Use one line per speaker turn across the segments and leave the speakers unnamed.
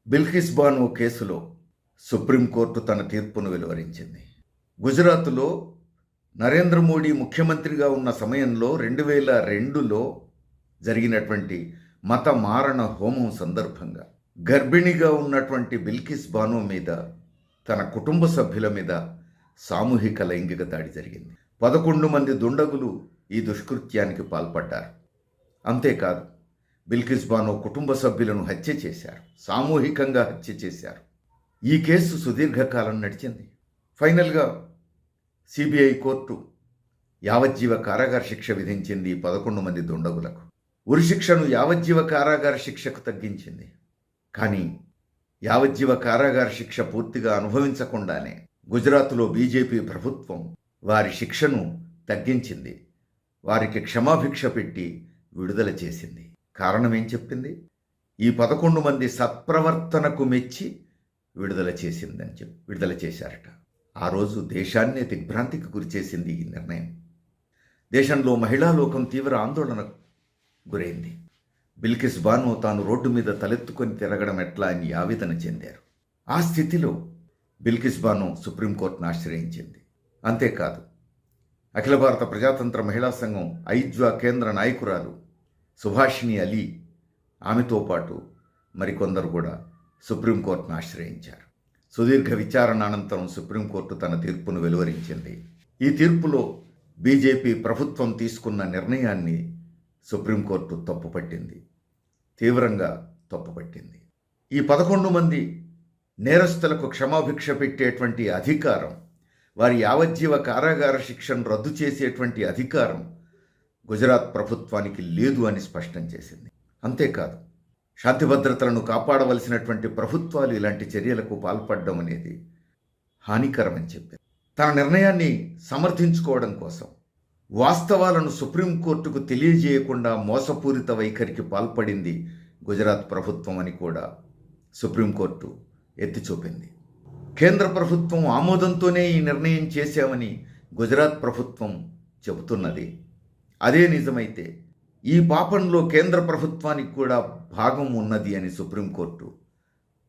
బిల్కిస్ బానో కేసులో సుప్రీంకోర్టు తన తీర్పును వెలువరించింది. గుజరాత్లో నరేంద్ర మోడీ ముఖ్యమంత్రిగా ఉన్న సమయంలో 2002లో జరిగినటువంటి మత మారణ హోమం సందర్భంగా గర్భిణిగా ఉన్నటువంటి బిల్కిస్ బానో మీద, తన కుటుంబ సభ్యుల మీద సామూహిక లైంగిక దాడి జరిగింది. 11 మంది దుండగులు ఈ దుష్కృత్యానికి పాల్పడ్డారు. అంతేకాదు, బిల్కిస్ బానో కుటుంబ సభ్యులను హత్య చేశారు, సామూహికంగా హత్య చేశారు. ఈ కేసు సుదీర్ఘకాలం నడిచింది. ఫైనల్గా సిబిఐ కోర్టు యావజ్జీవ కారాగార శిక్ష విధించింది 11 మంది దుండగులకు. ఉరిశిక్షను యావజ్జీవ కారాగార శిక్షకు తగ్గించింది. కానీ యావజ్జీవ కారాగార శిక్ష పూర్తిగా అనుభవించకుండానే గుజరాత్లో బీజేపీ ప్రభుత్వం వారి శిక్షను తగ్గించింది. వారికి క్షమాభిక్ష పెట్టి విడుదల చేసింది. కారణం ఏం చెప్పింది? ఈ 11 మంది సత్ప్రవర్తనకు మెచ్చి విడుదల చేశారట. ఆ రోజు దేశాన్నే దిగ్భ్రాంతికి గురిచేసింది ఈ నిర్ణయం. దేశంలో మహిళా లోకం తీవ్ర ఆందోళనకు గురైంది. బిల్కిస్ బానో తాను రోడ్డు మీద తలెత్తుకొని తిరగడం ఎట్లా అని ఆవేదన చెందారు. ఆ స్థితిలో బిల్కిస్ బానో సుప్రీంకోర్టును ఆశ్రయించింది. అంతేకాదు, అఖిల భారత ప్రజాతంత్ర మహిళా సంఘం ఐజ్వా కేంద్ర నాయకురాలు సుభాషిణి అలీ, ఆమెతో పాటు మరికొందరు కూడా సుప్రీంకోర్టును ఆశ్రయించారు. సుదీర్ఘ విచారణ అనంతరం సుప్రీంకోర్టు తన తీర్పును వెలువరించింది. ఈ తీర్పులో బీజేపీ ప్రభుత్వం తీసుకున్న నిర్ణయాన్ని సుప్రీంకోర్టు తప్పుపట్టింది, తీవ్రంగా తప్పుపట్టింది. ఈ 11 మంది నేరస్తులకు క్షమాభిక్ష పెట్టేటువంటి అధికారం, వారి యావజ్జీవ కారాగార శిక్షను రద్దు చేసేటువంటి అధికారం గుజరాత్ ప్రభుత్వానికి లేదు అని స్పష్టం చేసింది. అంతేకాదు, శాంతి భద్రతలను కాపాడవలసినటువంటి ప్రభుత్వాలు ఇలాంటి చర్యలకు పాల్పడడం అనేది హానికరమని చెప్పింది. తన నిర్ణయాన్ని సమర్థించుకోవడం కోసం వాస్తవాలను సుప్రీంకోర్టుకు తెలియజేయకుండా మోసపూరిత వైఖరికి పాల్పడింది గుజరాత్ ప్రభుత్వం అని కూడా సుప్రీంకోర్టు ఎత్తి చూపింది. కేంద్ర ప్రభుత్వం ఆమోదంతోనే ఈ నిర్ణయం చేశామని గుజరాత్ ప్రభుత్వం చెబుతున్నది. అదే నిజమైతే ఈ పాపంలో కేంద్ర ప్రభుత్వానికి కూడా భాగం ఉన్నది అని సుప్రీంకోర్టు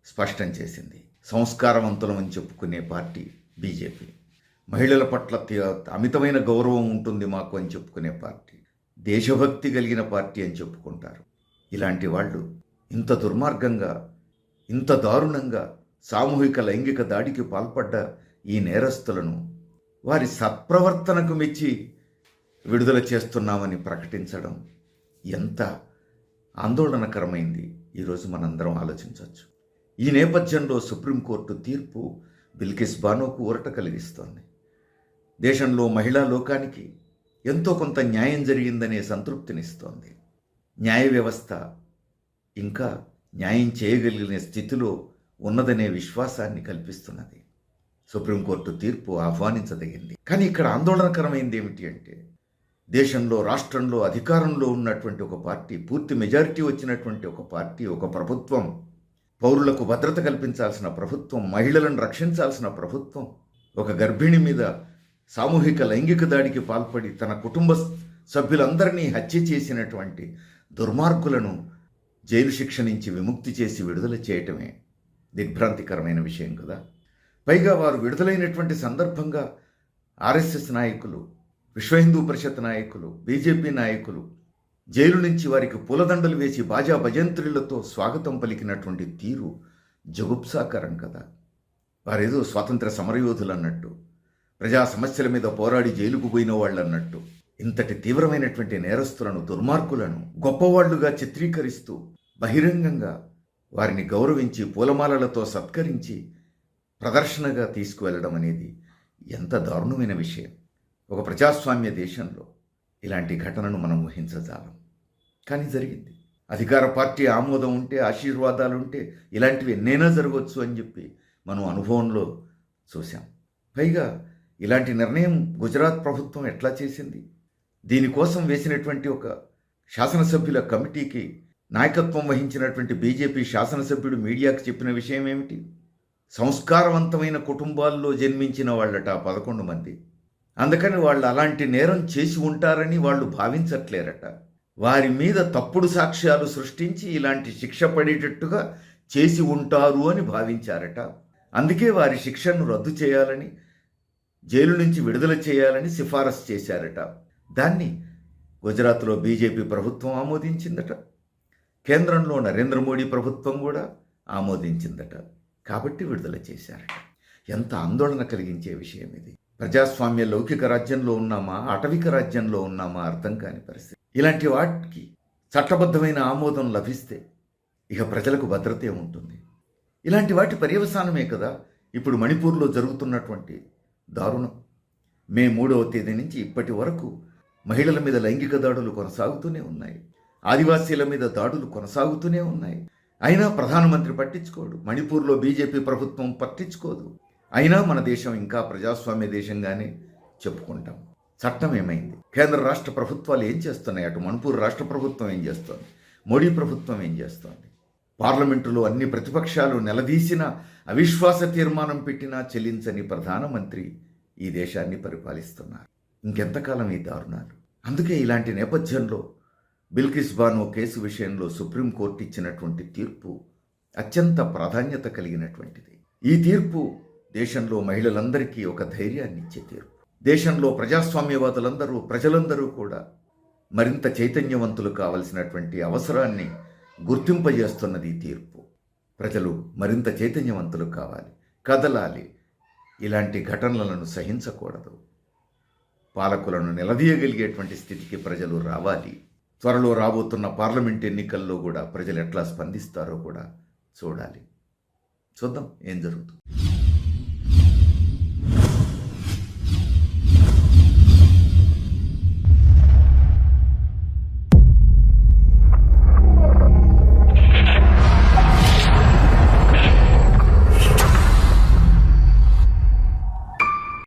స్పష్టం చేసింది. సంస్కారవంతులమని చెప్పుకునే పార్టీ బీజేపీ, మహిళల పట్ల అమితమైన గౌరవం ఉంటుంది మాకు అని చెప్పుకునే పార్టీ, దేశభక్తి కలిగిన పార్టీ అని చెప్పుకుంటారు. ఇలాంటి వాళ్ళు ఇంత దుర్మార్గంగా, ఇంత దారుణంగా సామూహిక లైంగిక దాడికి పాల్పడ్డ ఈ నేరస్తులను వారి సత్ప్రవర్తనకు మెచ్చి విడుదల చేస్తున్నామని ప్రకటించడం ఎంత ఆందోళనకరమైంది ఈరోజు మనందరం ఆలోచించవచ్చు. ఈ నేపథ్యంలో సుప్రీంకోర్టు తీర్పు బిల్కిస్ బానోకు ఊరట కలిగిస్తోంది. దేశంలో మహిళా లోకానికి ఎంతో కొంత న్యాయం జరిగిందనే సంతృప్తినిస్తోంది. న్యాయ వ్యవస్థ ఇంకా న్యాయం చేయగలిగిన స్థితిలో ఉన్నదనే విశ్వాసాన్ని కల్పిస్తున్నది. సుప్రీంకోర్టు తీర్పు ఆహ్వానించదగింది. కానీ ఇక్కడ ఆందోళనకరమైంది ఏమిటి అంటే, దేశంలో, రాష్ట్రంలో అధికారంలో ఉన్నటువంటి ఒక పార్టీ, పూర్తి మెజారిటీ వచ్చినటువంటి ఒక పార్టీ, ఒక ప్రభుత్వం, పౌరులకు భద్రత కల్పించాల్సిన ప్రభుత్వం, మహిళలను రక్షించాల్సిన ప్రభుత్వం, ఒక గర్భిణి మీద సామూహిక లైంగిక దాడికి పాల్పడి తన కుటుంబ సభ్యులందరినీ హత్య చేసినటువంటి దుర్మార్గులను జైలు శిక్ష నుంచి విముక్తి చేసి విడుదల చేయటమే దిగ్భ్రాంతికరమైన విషయం కదా. పైగా వారు విడుదలైనటువంటి సందర్భంగా ఆర్ఎస్ఎస్ నాయకులు, విశ్వ హిందూ పరిషత్ నాయకులు, బీజేపీ నాయకులు జైలు నుంచి వారికి పూలదండలు వేసి బాజా భజంత్రులతో స్వాగతం పలికినటువంటి తీరు జగుప్సాకరం కదా. వారేదో స్వాతంత్ర సమరయోధులు అన్నట్టు, ప్రజా సమస్యల మీద పోరాడి జైలుకు పోయిన వాళ్ళు అన్నట్టు ఇంతటి తీవ్రమైనటువంటి నేరస్తులను, దుర్మార్గులను గొప్పవాళ్లుగా చిత్రీకరిస్తూ బహిరంగంగా వారిని గౌరవించి పూలమాలలతో సత్కరించి ప్రదర్శనగా తీసుకువెళ్ళడం అనేది ఎంత దారుణమైన విషయం. ఒక ప్రజాస్వామ్య దేశంలో ఇలాంటి ఘటనను మనం ఊహించజాలం. కానీ జరిగింది. అధికార పార్టీ ఆమోదం ఉంటే, ఆశీర్వాదాలు ఉంటే ఇలాంటివి ఎన్నైనా జరగవచ్చు అని చెప్పి మనం అనుభవంలో చూసాం. పైగా ఇలాంటి నిర్ణయం గుజరాత్ ప్రభుత్వం ఎట్లా చేసింది? దీనికోసం వేసినటువంటి ఒక శాసనసభ్యుల కమిటీకి నాయకత్వం వహించినటువంటి బీజేపీ శాసనసభ్యుడు మీడియాకు చెప్పిన విషయం ఏమిటి? సంస్కారవంతమైన కుటుంబాల్లో జన్మించిన వాళ్ళట 11 మంది. అందుకని వాళ్ళు అలాంటి నేరం చేసి ఉంటారని వాళ్ళు భావించట్లేరట. వారి మీద తప్పుడు సాక్ష్యాలు సృష్టించి ఇలాంటి శిక్ష పడేటట్టుగా చేసి ఉంటారు అని భావించారట. అందుకే వారి శిక్షను రద్దు చేయాలని, జైలు నుంచి విడుదల చేయాలని సిఫారసు చేశారట. దాన్ని గుజరాత్లో బీజేపీ ప్రభుత్వం ఆమోదించిందట. కేంద్రంలో నరేంద్ర మోడీ ప్రభుత్వం కూడా ఆమోదించిందట. కాబట్టి విడుదల చేశారట. ఎంత ఆందోళన కలిగించే విషయం ఇది. ప్రజాస్వామ్య లౌకిక రాజ్యంలో ఉన్నామా, ఆటవిక రాజ్యంలో ఉన్నామా అర్థం కాని పరిస్థితి. ఇలాంటి వాటికి చట్టబద్ధమైన ఆమోదం లభిస్తే ఇక ప్రజలకు భద్రతే ఉంటుంది. ఇలాంటి వాటి పర్యవసానమే కదా ఇప్పుడు మణిపూర్లో జరుగుతున్నటువంటి దారుణం. మే 3వ తేదీ నుంచి ఇప్పటి వరకు మహిళల మీద లైంగిక దాడులు కొనసాగుతూనే ఉన్నాయి. ఆదివాసీల మీద దాడులు కొనసాగుతూనే ఉన్నాయి. అయినా ప్రధానమంత్రి పట్టించుకోడు. మణిపూర్లో బీజేపీ ప్రభుత్వం పట్టించుకోదు. అయినా మన దేశం ఇంకా ప్రజాస్వామ్య దేశంగానే చెప్పుకుంటాం. చట్టం ఏమైంది? కేంద్ర రాష్ట్ర ప్రభుత్వాలు ఏం చేస్తున్నాయి? అటు మణిపూర్ రాష్ట్ర ప్రభుత్వం ఏం చేస్తోంది? మోడీ ప్రభుత్వం ఏం చేస్తోంది? పార్లమెంటులో అన్ని ప్రతిపక్షాలు నిలదీసిన, అవిశ్వాస తీర్మానం పెట్టినా చెల్లించని ప్రధానమంత్రి ఈ దేశాన్ని పరిపాలిస్తున్నారు. ఇంకెంతకాలం ఈ దారుణాలు? అందుకే ఇలాంటి నేపథ్యంలో బిల్కిస్ బానో కేసు విషయంలో సుప్రీంకోర్టు ఇచ్చినటువంటి తీర్పు అత్యంత ప్రాధాన్యత కలిగినటువంటిది. ఈ తీర్పు దేశంలో మహిళలందరికీ ఒక ధైర్యాన్ని ఇచ్చే తీర్పు. దేశంలో ప్రజాస్వామ్యవాదులందరూ, ప్రజలందరూ కూడా మరింత చైతన్యవంతులు కావలసినటువంటి అవసరాన్ని గుర్తింపజేస్తున్నది ఈ తీర్పు. ప్రజలు మరింత చైతన్యవంతులు కావాలి, కదలాలి. ఇలాంటి ఘటనలను సహించకూడదు. పాలకులను నిలదీయగలిగేటువంటి స్థితికి ప్రజలు రావాలి. త్వరలో రాబోతున్న పార్లమెంట్ ఎన్నికల్లో కూడా ప్రజలు ఎట్లా స్పందిస్తారో కూడా చూడాలి. చూద్దాం ఏం జరుగుతుంది.